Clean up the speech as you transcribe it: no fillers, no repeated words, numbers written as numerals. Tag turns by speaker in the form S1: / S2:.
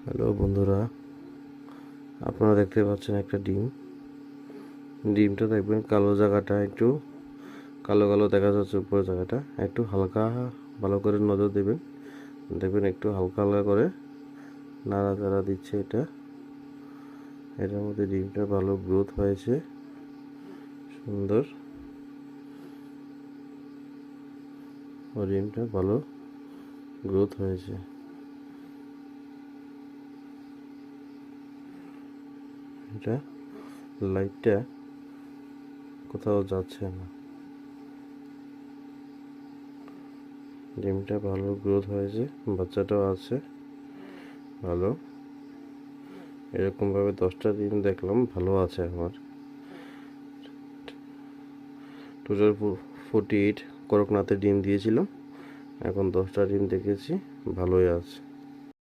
S1: Hello বন্ধুরা, আপনারা দেখতে পাচ্ছেন একটা ডিমটা দেখবেন কালো জায়গাটা একটু কালো কালো দেখা যাচ্ছে, উপরের জায়গাটা একটু হালকা ভালো করে নজর দেবেন, দেখবেন একটু হালকা হালকা করে নাড়াচাড়া দিচ্ছে। এটার মধ্যে ডিমটা ভালো গ্রোথ হয়েছে, সুন্দর। ডিমটা ভালো গ্রোথ হয়েছে। এটা লাইটটা কোথাও যাচ্ছে না, ডিমটা ভালো গ্রোথ হয়েছে, বাচ্চাটাও আছে ভালো। এরকমভাবে 10টা ডিম দেখলাম, ভালো আছে আমার। টোটাল 48 করকনাথের ডিম দিয়েছিলাম, এখন 10টা ডিম দেখেছি, ভালোই আছে।